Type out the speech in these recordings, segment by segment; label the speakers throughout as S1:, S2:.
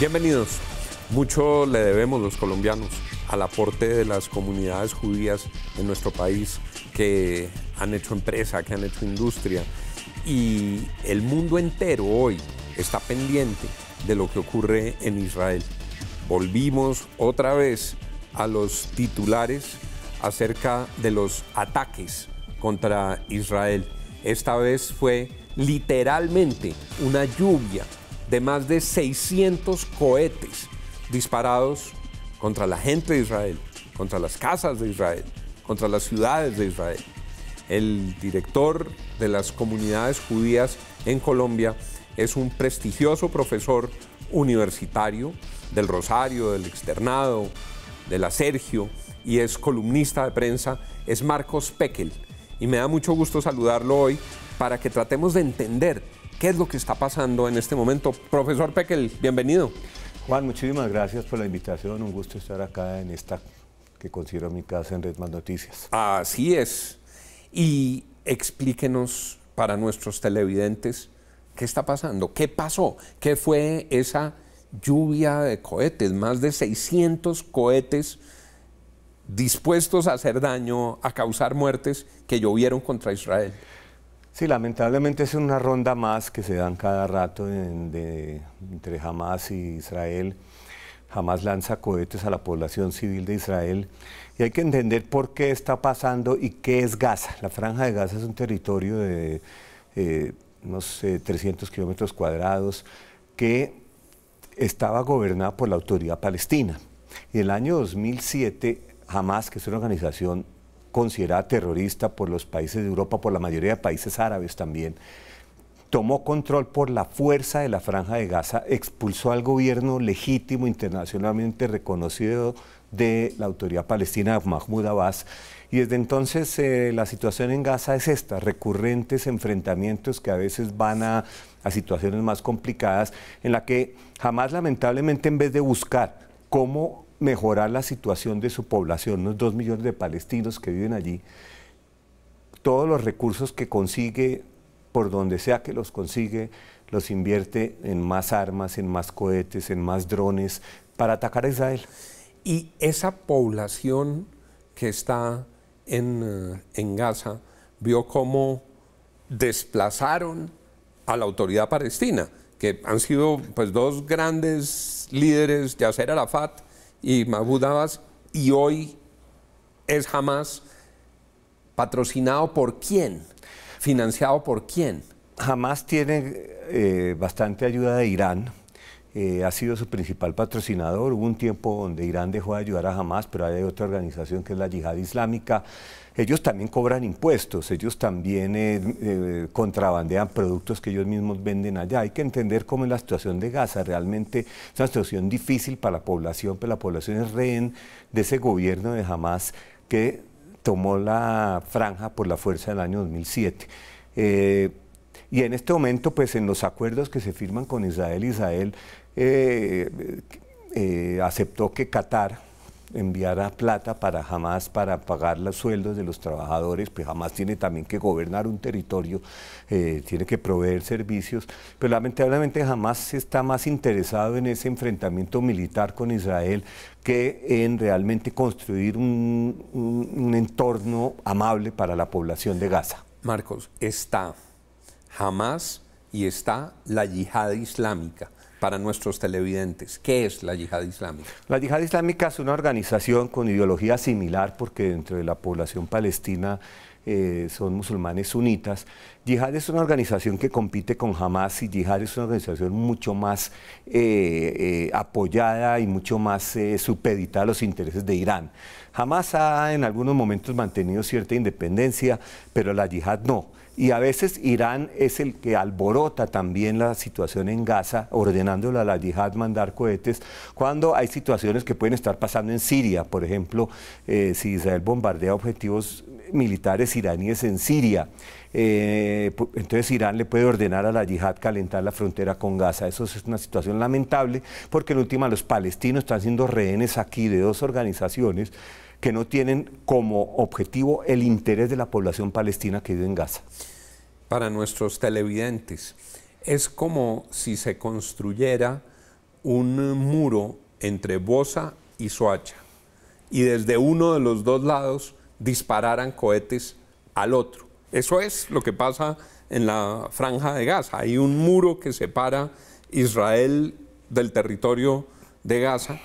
S1: Bienvenidos. Mucho le debemos los colombianos al aporte de las comunidades judías en nuestro país que han hecho empresa, que han hecho industria. Y el mundo entero hoy está pendiente de lo que ocurre en Israel. Volvimos otra vez a los titulares acerca de los ataques contra Israel. Esta vez fue literalmente una lluvia de más de 600 cohetes disparados contra la gente de Israel, contra las casas de Israel, contra las ciudades de Israel. El director de las comunidades judías en Colombia es un prestigioso profesor universitario del Rosario, del Externado, de la Sergio, y es columnista de prensa, es Marcos Pekel. Y me da mucho gusto saludarlo hoy para que tratemos de entender qué es lo que está pasando en este momento. Profesor Pekel, bienvenido.
S2: Juan, muchísimas gracias por la invitación. Un gusto estar acá en esta que considero mi casa en Red Más Noticias.
S1: Así es. Y explíquenos para nuestros televidentes qué está pasando, qué pasó, qué fue esa lluvia de cohetes, más de 600 cohetes dispuestos a hacer daño, a causar muertes, que llovieron contra Israel.
S2: Sí, lamentablemente es una ronda más que se dan cada rato entre Hamas y Israel. Hamas lanza cohetes a la población civil de Israel y hay que entender por qué está pasando y qué es Gaza. La Franja de Gaza es un territorio de unos 300 kilómetros cuadrados que estaba gobernada por la Autoridad Palestina. Y en el año 2007, Hamas, que es una organización considerada terrorista por los países de Europa, por la mayoría de países árabes también, tomó control por la fuerza de la Franja de Gaza, expulsó al gobierno legítimo, internacionalmente reconocido de la Autoridad Palestina, Mahmoud Abbas, y desde entonces la situación en Gaza es esta, recurrentes enfrentamientos que a veces van a situaciones más complicadas, en la que Hamas lamentablemente, en vez de buscar cómo mejorar la situación de su población, unos 2 millones de palestinos que viven allí, todos los recursos que consigue, por donde sea que los consigue, los invierte en más armas, en más cohetes, en más drones, para atacar a Israel.
S1: Y esa población que está en Gaza vio cómo desplazaron a la Autoridad Palestina, que han sido pues dos grandes líderes, Yasser Arafat y Mahmoud Abbas, y hoy es Hamas. ¿Patrocinado por quién? ¿Financiado por quién?
S2: Hamas tiene bastante ayuda de Irán. Ha sido su principal patrocinador. Hubo un tiempo donde Irán dejó de ayudar a Hamas, pero hay otra organización que es la Yihad Islámica. Ellos también cobran impuestos, ellos también contrabandean productos que ellos mismos venden allá. Hay que entender cómo es la situación de Gaza. Realmente es una situación difícil para la población, pero la población es rehén de ese gobierno de Hamas que tomó la franja por la fuerza del año 2007. Y en este momento, pues en los acuerdos que se firman con Israel, aceptó que Qatar enviara plata para Hamas para pagar los sueldos de los trabajadores, pues Hamas tiene también que gobernar un territorio, tiene que proveer servicios, pero lamentablemente Hamas está más interesado en ese enfrentamiento militar con Israel que en realmente construir un entorno amable para la población de Gaza.
S1: Marcos, está Hamas y está la Yihad Islámica. Para nuestros televidentes, ¿qué es la Yihad Islámica?
S2: La Yihad Islámica es una organización con ideología similar, porque dentro de la población palestina son musulmanes sunitas. Yihad es una organización que compite con Hamas, y Yihad es una organización mucho más apoyada y mucho más supeditada a los intereses de Irán. Hamas ha en algunos momentos mantenido cierta independencia, pero la Yihad no. Y a veces Irán es el que alborota también la situación en Gaza, ordenándole a la Yihad mandar cohetes, cuando hay situaciones que pueden estar pasando en Siria. Por ejemplo, si Israel bombardea objetivos militares iraníes en Siria, entonces Irán le puede ordenar a la Yihad calentar la frontera con Gaza. Eso es una situación lamentable, porque en última los palestinos están siendo rehenes aquí de dos organizaciones que no tienen como objetivo el interés de la población palestina que vive en Gaza.
S1: Para nuestros televidentes, es como si se construyera un muro entre Bosa y Soacha y desde uno de los dos lados dispararan cohetes al otro. Eso es lo que pasa en la Franja de Gaza. Hay un muro que separa Israel del territorio de Gaza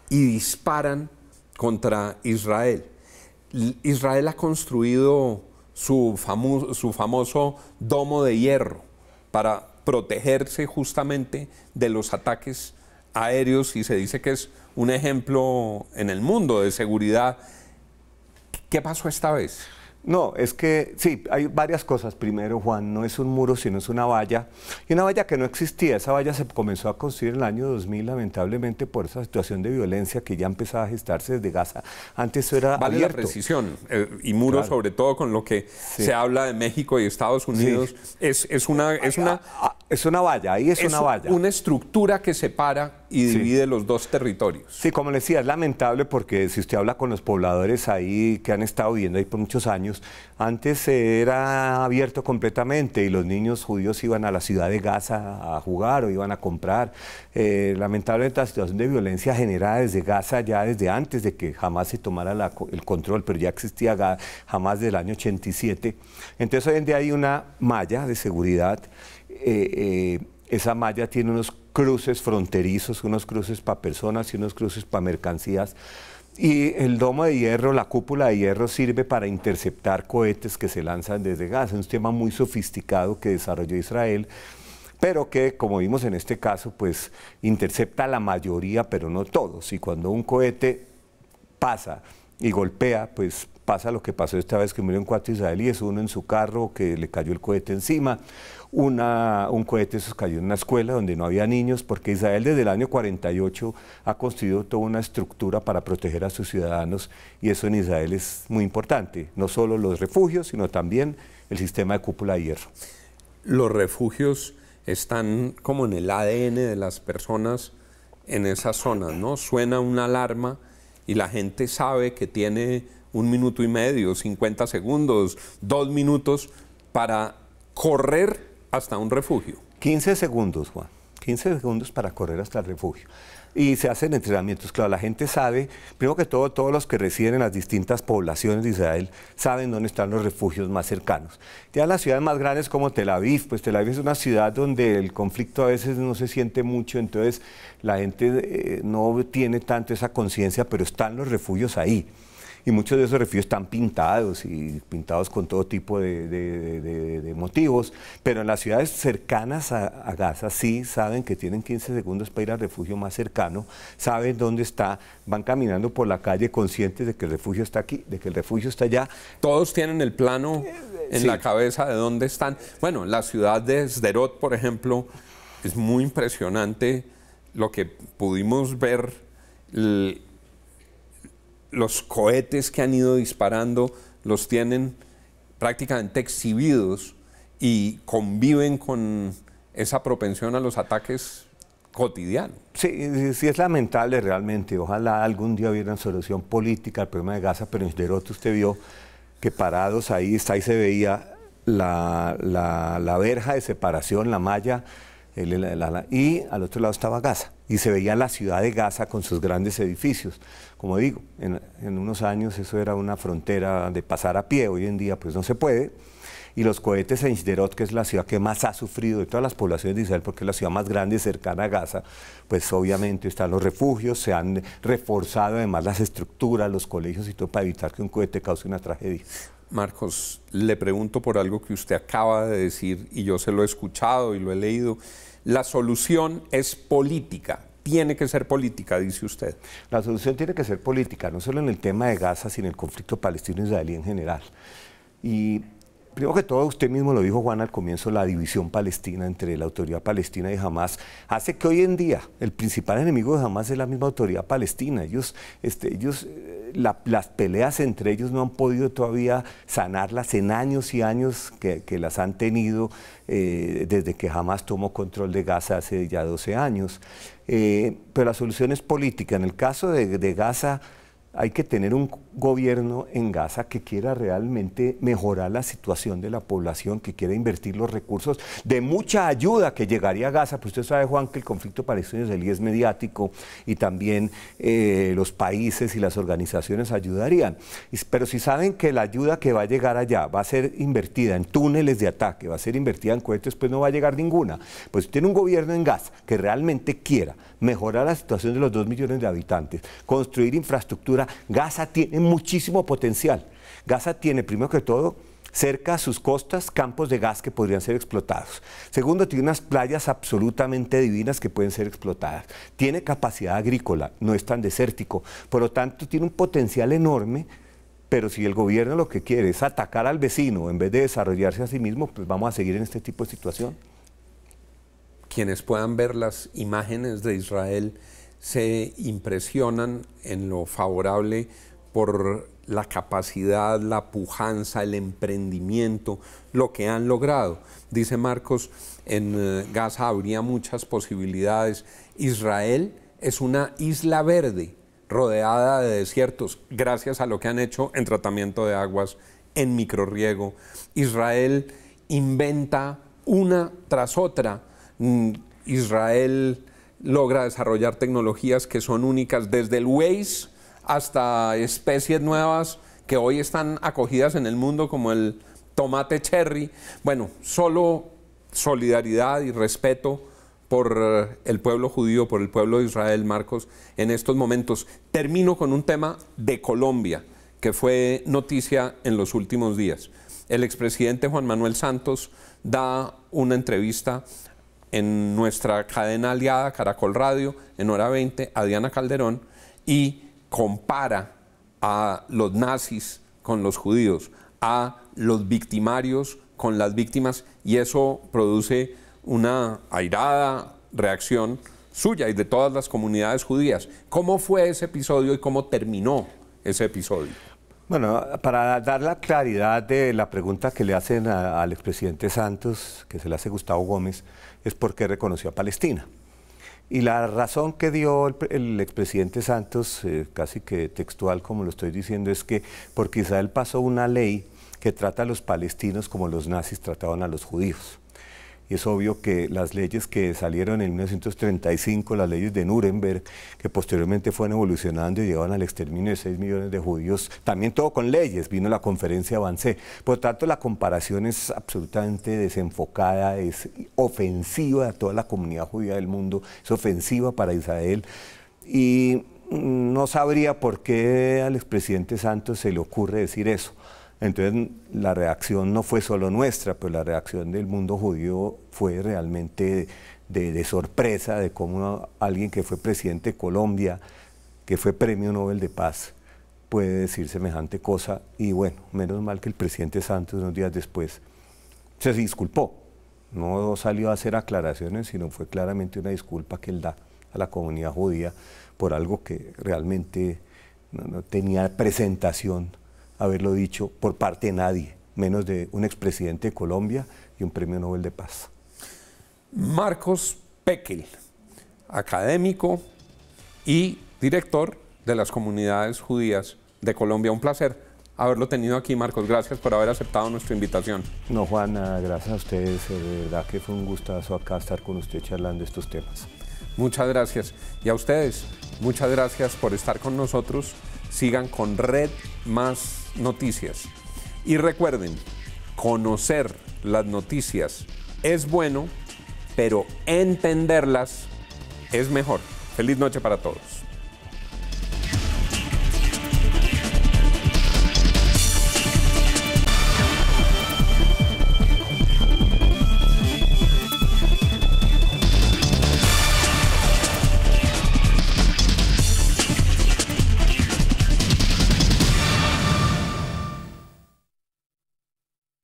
S1: y disparan contra Israel. Israel ha construido su famoso domo de hierro para protegerse justamente de los ataques aéreos y se dice que es un ejemplo en el mundo de seguridad. ¿Qué pasó esta vez?
S2: No, es que sí, hay varias cosas. Primero, Juan, no es un muro, sino es una valla. Y una valla que no existía. Esa valla se comenzó a construir en el año 2000, lamentablemente, por esa situación de violencia que ya empezaba a gestarse desde Gaza. Antes eso era
S1: vale
S2: abierto.
S1: La precisión. Y muro, claro, sobre todo con lo que se habla de México y Estados Unidos. Sí. Es
S2: una valla, ahí es una valla.
S1: Una estructura que separa y divide los dos territorios.
S2: Sí, como le decía, es lamentable porque si usted habla con los pobladores ahí que han estado viviendo ahí por muchos años, antes era abierto completamente y los niños judíos iban a la ciudad de Gaza a jugar o iban a comprar. Lamentablemente la situación de violencia generada desde Gaza ya desde antes de que Hamás se tomara el control, pero ya existía Hamás del año 87. Entonces hoy en día hay una malla de seguridad. Esa malla tiene unos cruces fronterizos, unos cruces para personas y unos cruces para mercancías. Y el domo de hierro, la cúpula de hierro, sirve para interceptar cohetes que se lanzan desde Gaza. Es un sistema muy sofisticado que desarrolló Israel, pero que, como vimos en este caso, pues intercepta la mayoría, pero no todos. Y cuando un cohete pasa y golpea, pues pasa lo que pasó esta vez, que murieron 4 israelíes, uno en su carro que le cayó el cohete encima, un cohete se cayó en una escuela donde no había niños, porque Israel desde el año 48 ha construido toda una estructura para proteger a sus ciudadanos y eso en Israel es muy importante, no solo los refugios, sino también el sistema de cúpula de hierro.
S1: Los refugios están como en el ADN de las personas en esas zonas, ¿no? Suena una alarma y la gente sabe que tiene 1 minuto y medio, 50 segundos, 2 minutos para correr hasta un refugio.
S2: 15 segundos, Juan, 15 segundos para correr hasta el refugio. Y se hacen entrenamientos, claro, la gente sabe, primero que todo, todos los que residen en las distintas poblaciones de Israel saben dónde están los refugios más cercanos. Ya las ciudades más grandes como Tel Aviv, pues Tel Aviv es una ciudad donde el conflicto a veces no se siente mucho, entonces la gente no tiene tanto esa conciencia, pero están los refugios ahí. Y muchos de esos refugios están pintados y pintados con todo tipo de motivos, pero en las ciudades cercanas a Gaza sí saben que tienen 15 segundos para ir al refugio más cercano, saben dónde está, van caminando por la calle conscientes de que el refugio está aquí, de que el refugio está allá.
S1: Todos tienen el plano en la cabeza de dónde están. Bueno, la ciudad de Sderot, por ejemplo, es muy impresionante lo que pudimos ver. Los cohetes que han ido disparando los tienen prácticamente exhibidos y conviven con esa propensión a los ataques cotidianos.
S2: Sí, sí es lamentable realmente. Ojalá algún día hubiera una solución política al problema de Gaza, pero en Sderot usted vio que parados ahí se veía la verja de separación, la malla, y al otro lado estaba Gaza. Y se veía la ciudad de Gaza con sus grandes edificios. Como digo, en unos años eso era una frontera de pasar a pie, hoy en día pues no se puede. Y los cohetes en Sderot, que es la ciudad que más ha sufrido de todas las poblaciones de Israel, porque es la ciudad más grande cercana a Gaza, pues obviamente están los refugios, se han reforzado además las estructuras, los colegios y todo para evitar que un cohete cause una tragedia.
S1: Marcos, le pregunto por algo que usted acaba de decir y yo se lo he escuchado y lo he leído. La solución es política, tiene que ser política, dice usted.
S2: La solución tiene que ser política, no solo en el tema de Gaza, sino en el conflicto palestino-israelí en general. Y primero que todo, usted mismo lo dijo, Juan, al comienzo, la división palestina entre la autoridad palestina y Hamás hace que hoy en día el principal enemigo de Hamás es la misma autoridad palestina. Las peleas entre ellos no han podido todavía sanarlas en años y años que las han tenido desde que Hamás tomó control de Gaza hace ya 12 años. Pero la solución es política. En el caso de Gaza hay que tener un gobierno en Gaza que quiera realmente mejorar la situación de la población, que quiera invertir los recursos de mucha ayuda que llegaría a Gaza, pues usted sabe, Juan, que el conflicto palestino-israelí es mediático y también los países y las organizaciones ayudarían. Pero si saben que la ayuda que va a llegar allá va a ser invertida en túneles de ataque, va a ser invertida en cohetes, pues no va a llegar ninguna. Pues tiene un gobierno en Gaza que realmente quiera mejorar la situación de los 2 millones de habitantes, construir infraestructura. Gaza tiene muchísimo potencial. Gaza tiene, primero que todo, cerca a sus costas, campos de gas que podrían ser explotados. Segundo, tiene unas playas absolutamente divinas que pueden ser explotadas. Tiene capacidad agrícola, no es tan desértico. Por lo tanto, tiene un potencial enorme, pero si el gobierno lo que quiere es atacar al vecino en vez de desarrollarse a sí mismo, pues vamos a seguir en este tipo de situación.
S1: Quienes puedan ver las imágenes de Israel se impresionan en lo favorable por la capacidad, la pujanza, el emprendimiento, lo que han logrado. Dice Marcos, en Gaza habría muchas posibilidades. Israel es una isla verde rodeada de desiertos, gracias a lo que han hecho en tratamiento de aguas, en microrriego. Israel inventa una tras otra. Israel logra desarrollar tecnologías que son únicas, desde el Waze hasta especies nuevas que hoy están acogidas en el mundo como el tomate cherry. Bueno, solo solidaridad y respeto por el pueblo judío, por el pueblo de Israel, Marcos, en estos momentos. Termino con un tema de Colombia, que fue noticia en los últimos días. El expresidente Juan Manuel Santos da una entrevista en nuestra cadena aliada Caracol Radio, en Hora 20, a Diana Calderón, y compara a los nazis con los judíos, a los victimarios con las víctimas, y eso produce una airada reacción suya y de todas las comunidades judías. ¿Cómo fue ese episodio y cómo terminó ese episodio?
S2: Bueno, para dar la claridad de la pregunta que le hacen al expresidente Santos, que se le hace Gustavo Gómez, es por qué reconoció a Palestina. Y la razón que dio el expresidente Santos, casi que textual como lo estoy diciendo, es que porque Israel pasó una ley que trata a los palestinos como los nazis trataban a los judíos. Y es obvio que las leyes que salieron en 1935, las leyes de Nuremberg, que posteriormente fueron evolucionando y llevaban al exterminio de 6 millones de judíos, también todo con leyes, vino la conferencia de Wannsee. Por lo tanto, la comparación es absolutamente desenfocada, es ofensiva a toda la comunidad judía del mundo, es ofensiva para Israel. Y no sabría por qué al expresidente Santos se le ocurre decir eso. Entonces la reacción no fue solo nuestra, pues la reacción del mundo judío fue realmente de sorpresa de cómo alguien que fue presidente de Colombia, que fue Premio Nobel de Paz, puede decir semejante cosa. Y bueno, menos mal que el presidente Santos unos días después se disculpó. No salió a hacer aclaraciones, sino fue claramente una disculpa que él da a la comunidad judía por algo que realmente no tenía presentación haberlo dicho por parte de nadie, menos de un expresidente de Colombia y un Premio Nobel de Paz.
S1: Marcos Pekel, académico y director de las comunidades judías de Colombia. Un placer haberlo tenido aquí, Marcos. Gracias por haber aceptado nuestra invitación.
S2: No, Juan, gracias a ustedes. De verdad que fue un gustazo acá estar con usted charlando de estos temas.
S1: Muchas gracias. Y a ustedes, muchas gracias por estar con nosotros. Sigan con Red Más Noticias. Y recuerden, conocer las noticias es bueno, pero entenderlas es mejor. Feliz noche para todos.